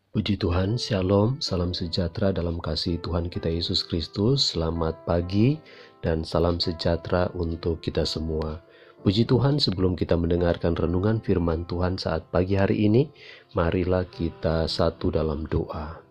Puji Tuhan, Shalom, salam sejahtera dalam kasih Tuhan kita Yesus Kristus. Selamat pagi dan salam sejahtera untuk kita semua. Puji Tuhan, sebelum kita mendengarkan renungan firman Tuhan saat pagi hari ini, marilah kita satu dalam doa.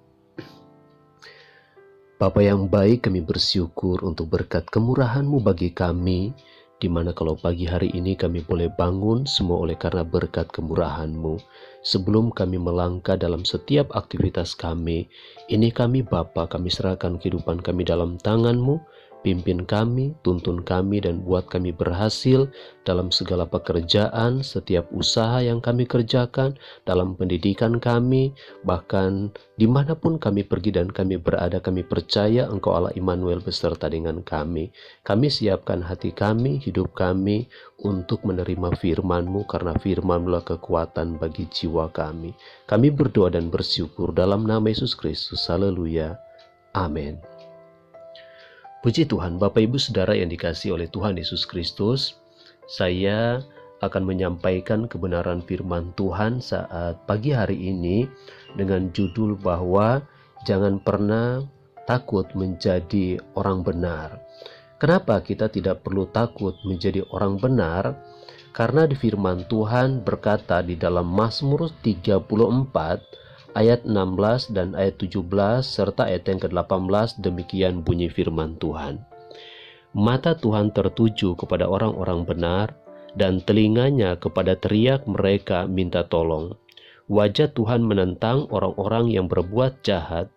Bapa yang baik, kami bersyukur untuk berkat kemurahan-Mu bagi kami, di mana kalau pagi hari ini kami boleh bangun semua oleh karena berkat kemurahan-Mu. Sebelum kami melangkah dalam setiap aktivitas kami, ini kami Bapa, kami serahkan kehidupan kami dalam tangan-Mu. Pimpin kami, tuntun kami, dan buat kami berhasil dalam segala pekerjaan, setiap usaha yang kami kerjakan, dalam pendidikan kami, bahkan dimanapun kami pergi dan kami berada, kami percaya Engkau Allah Immanuel beserta dengan kami. Kami siapkan hati kami, hidup kami untuk menerima firman-Mu, karena firman-Mu kekuatan bagi jiwa kami. Kami berdoa dan bersyukur dalam nama Yesus Kristus. Haleluya. Amin. Puji Tuhan, Bapak Ibu Saudara yang dikasihi oleh Tuhan Yesus Kristus, saya akan menyampaikan kebenaran firman Tuhan saat pagi hari ini dengan judul bahwa jangan pernah takut menjadi orang benar. Kenapa kita tidak perlu takut menjadi orang benar? Karena di firman Tuhan berkata di dalam Mazmur 34 ayat 16 dan ayat 17 serta ayat yang ke-18, demikian bunyi firman Tuhan. Mata Tuhan tertuju kepada orang-orang benar dan telinganya kepada teriak mereka minta tolong. Wajah Tuhan menentang orang-orang yang berbuat jahat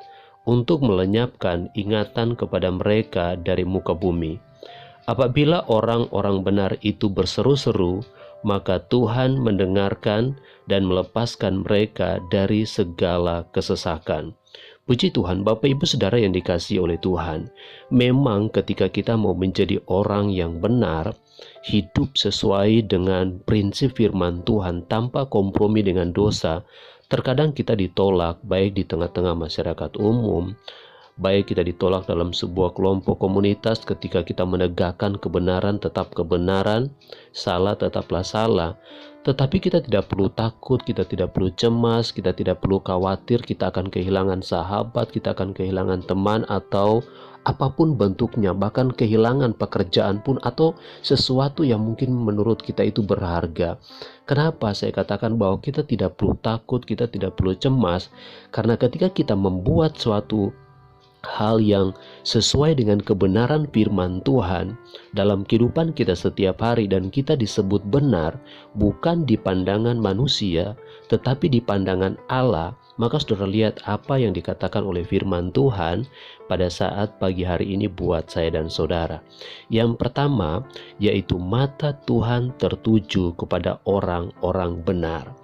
untuk melenyapkan ingatan kepada mereka dari muka bumi. Apabila orang-orang benar itu berseru-seru, maka Tuhan mendengarkan dan melepaskan mereka dari segala kesesakan. Puji Tuhan, Bapak Ibu Saudara yang dikasihi oleh Tuhan, memang ketika kita mau menjadi orang yang benar, hidup sesuai dengan prinsip firman Tuhan tanpa kompromi dengan dosa, terkadang kita ditolak baik di tengah-tengah masyarakat umum, baik kita ditolak dalam sebuah kelompok komunitas ketika kita menegakkan kebenaran tetap kebenaran, salah tetaplah salah. Tetapi kita tidak perlu takut, kita tidak perlu cemas, kita tidak perlu khawatir kita akan kehilangan sahabat, kita akan kehilangan teman atau apapun bentuknya, bahkan kehilangan pekerjaan pun atau sesuatu yang mungkin menurut kita itu berharga. Kenapa saya katakan bahwa kita tidak perlu takut, kita tidak perlu cemas? Karena ketika kita membuat suatu hal yang sesuai dengan kebenaran firman Tuhan dalam kehidupan kita setiap hari dan kita disebut benar bukan di pandangan manusia tetapi di pandangan Allah, maka saudara lihat apa yang dikatakan oleh firman Tuhan pada saat pagi hari ini buat saya dan saudara. Yang pertama yaitu mata Tuhan tertuju kepada orang-orang benar.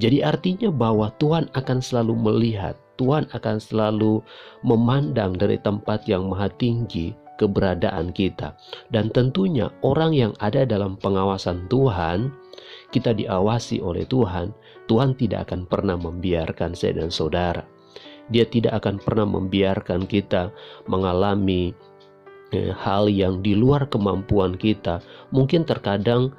Jadi artinya bahwa Tuhan akan selalu melihat, Tuhan akan selalu memandang dari tempat yang maha tinggi keberadaan kita. Dan tentunya orang yang ada dalam pengawasan Tuhan, kita diawasi oleh Tuhan, Tuhan tidak akan pernah membiarkan saya dan saudara. Dia tidak akan pernah membiarkan kita mengalami hal yang di luar kemampuan kita. Mungkin terkadang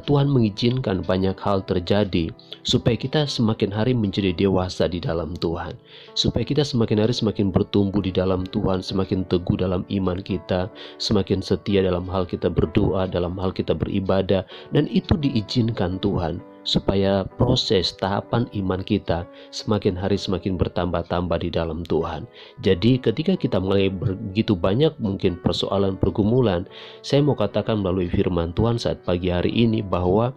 Tuhan mengizinkan banyak hal terjadi supaya kita semakin hari menjadi dewasa di dalam Tuhan, supaya kita semakin hari semakin bertumbuh di dalam Tuhan, semakin teguh dalam iman kita, semakin setia dalam hal kita berdoa, dalam hal kita beribadah. Dan itu diizinkan Tuhan supaya proses tahapan iman kita semakin hari semakin bertambah-tambah di dalam Tuhan. Jadi ketika kita mulai begitu banyak mungkin persoalan pergumulan, saya mau katakan melalui firman Tuhan saat pagi hari ini bahwa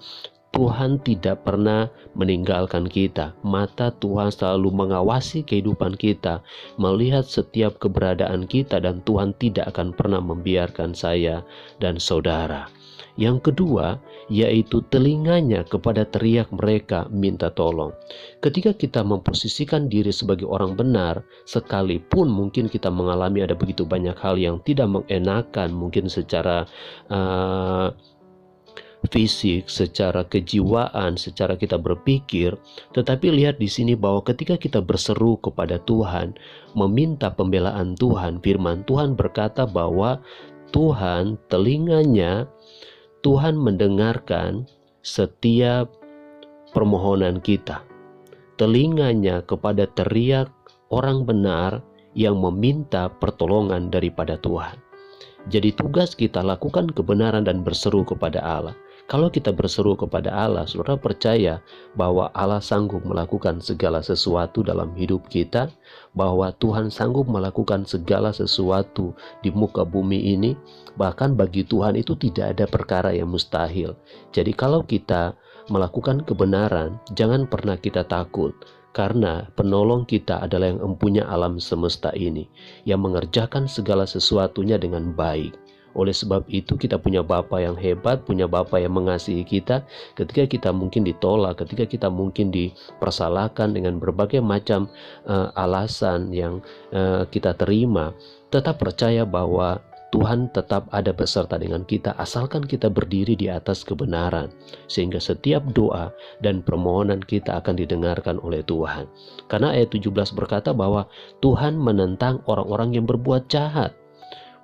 Tuhan tidak pernah meninggalkan kita. Mata Tuhan selalu mengawasi kehidupan kita, melihat setiap keberadaan kita, dan Tuhan tidak akan pernah membiarkan saya dan saudara. Yang kedua, yaitu telinganya kepada teriak mereka minta tolong. Ketika kita memposisikan diri sebagai orang benar, sekalipun mungkin kita mengalami ada begitu banyak hal yang tidak mengenakan, mungkin secara fisik, secara kejiwaan, secara kita berpikir, tetapi lihat di sini bahwa ketika kita berseru kepada Tuhan, meminta pembelaan Tuhan, firman Tuhan berkata bahwa Tuhan telinganya, Tuhan mendengarkan setiap permohonan kita. telinganya kepada teriak orang benar yang meminta pertolongan daripada Tuhan. Jadi tugas kita lakukan kebenaran dan berseru kepada Allah. Kalau kita berseru kepada Allah, saudara percaya bahwa Allah sanggup melakukan segala sesuatu dalam hidup kita, bahwa Tuhan sanggup melakukan segala sesuatu di muka bumi ini. Bahkan bagi Tuhan itu tidak ada perkara yang mustahil. Jadi kalau kita melakukan kebenaran, jangan pernah kita takut. Karena penolong kita adalah yang empunya alam semesta ini, yang mengerjakan segala sesuatunya dengan baik. Oleh sebab itu kita punya Bapa yang hebat, punya Bapa yang mengasihi kita. Ketika kita mungkin ditolak, ketika kita mungkin dipersalahkan dengan berbagai macam alasan yang kita terima, tetap percaya bahwa Tuhan tetap ada beserta dengan kita asalkan kita berdiri di atas kebenaran, sehingga setiap doa dan permohonan kita akan didengarkan oleh Tuhan. Karena ayat 17 berkata bahwa Tuhan menentang orang-orang yang berbuat jahat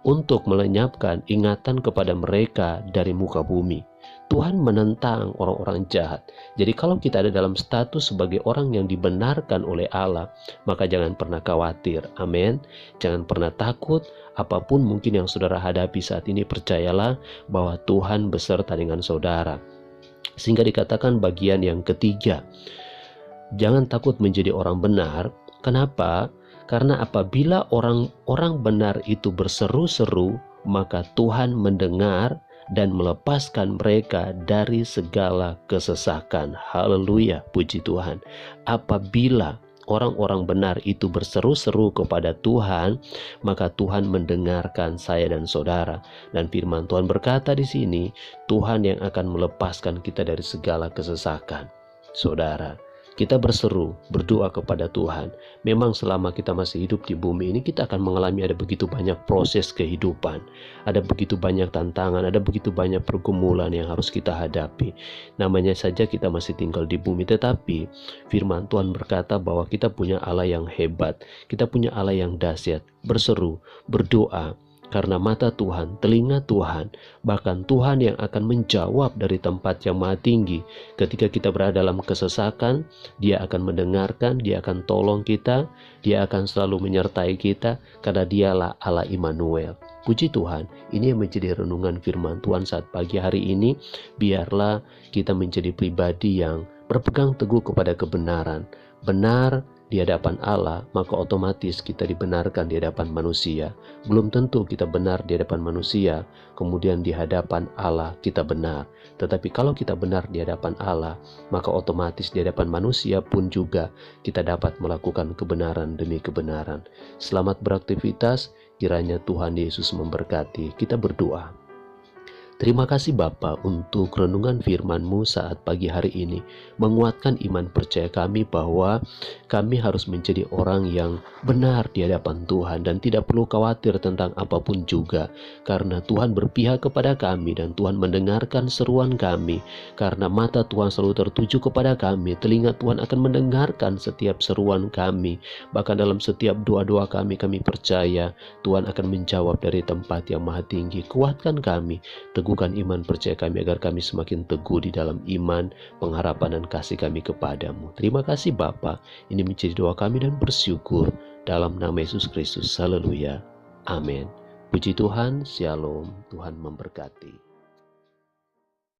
untuk melenyapkan ingatan kepada mereka dari muka bumi. Tuhan menentang orang-orang jahat. Jadi kalau kita ada dalam status sebagai orang yang dibenarkan oleh Allah, maka jangan pernah khawatir. Amin. Jangan pernah takut. Apapun mungkin yang saudara hadapi saat ini, percayalah bahwa Tuhan beserta dengan saudara. Sehingga dikatakan bagian yang ketiga, jangan takut menjadi orang benar. Kenapa? Karena apabila orang-orang benar itu berseru-seru, maka Tuhan mendengar dan melepaskan mereka dari segala kesesakan. Haleluya, puji Tuhan. Apabila orang-orang benar itu berseru-seru kepada Tuhan, maka Tuhan mendengarkan saya dan saudara. Dan firman Tuhan berkata di sini, Tuhan yang akan melepaskan kita dari segala kesesakan. Saudara, kita berseru, berdoa kepada Tuhan. Memang selama kita masih hidup di bumi ini, kita akan mengalami ada begitu banyak proses kehidupan. Ada begitu banyak tantangan, ada begitu banyak pergumulan yang harus kita hadapi. Namanya saja kita masih tinggal di bumi, tetapi firman Tuhan berkata bahwa kita punya Allah yang hebat. Kita punya Allah yang dahsyat. Berseru, berdoa. Karena mata Tuhan, telinga Tuhan, bahkan Tuhan yang akan menjawab dari tempat yang maha tinggi. Ketika kita berada dalam kesesakan, Dia akan mendengarkan, Dia akan tolong kita, Dia akan selalu menyertai kita, karena Dialah Allah Immanuel. Puji Tuhan, ini yang menjadi renungan firman Tuhan saat pagi hari ini. Biarlah kita menjadi pribadi yang berpegang teguh kepada kebenaran. Benar di hadapan Allah, maka otomatis kita dibenarkan di hadapan manusia. Belum tentu kita benar di hadapan manusia, kemudian di hadapan Allah kita benar. Tetapi kalau kita benar di hadapan Allah, maka otomatis di hadapan manusia pun juga kita dapat melakukan kebenaran demi kebenaran. Selamat beraktivitas, kiranya Tuhan Yesus memberkati. Kita berdoa. Terima kasih Bapa untuk renungan firman-Mu saat pagi hari ini. Menguatkan iman percaya kami bahwa kami harus menjadi orang yang benar di hadapan Tuhan dan tidak perlu khawatir tentang apapun juga. Karena Tuhan berpihak kepada kami dan Tuhan mendengarkan seruan kami. Karena mata Tuhan selalu tertuju kepada kami, telinga Tuhan akan mendengarkan setiap seruan kami. Bahkan dalam setiap doa-doa kami percaya Tuhan akan menjawab dari tempat yang maha tinggi. Kuatkan kami, teguhkan iman percaya kami agar kami semakin teguh di dalam iman, pengharapan dan kasih kami kepadamu. Terima kasih Bapa. Ini menjadi doa kami dan bersyukur dalam nama Yesus Kristus. Haleluya. Amin. Puji Tuhan. Shalom. Tuhan memberkati.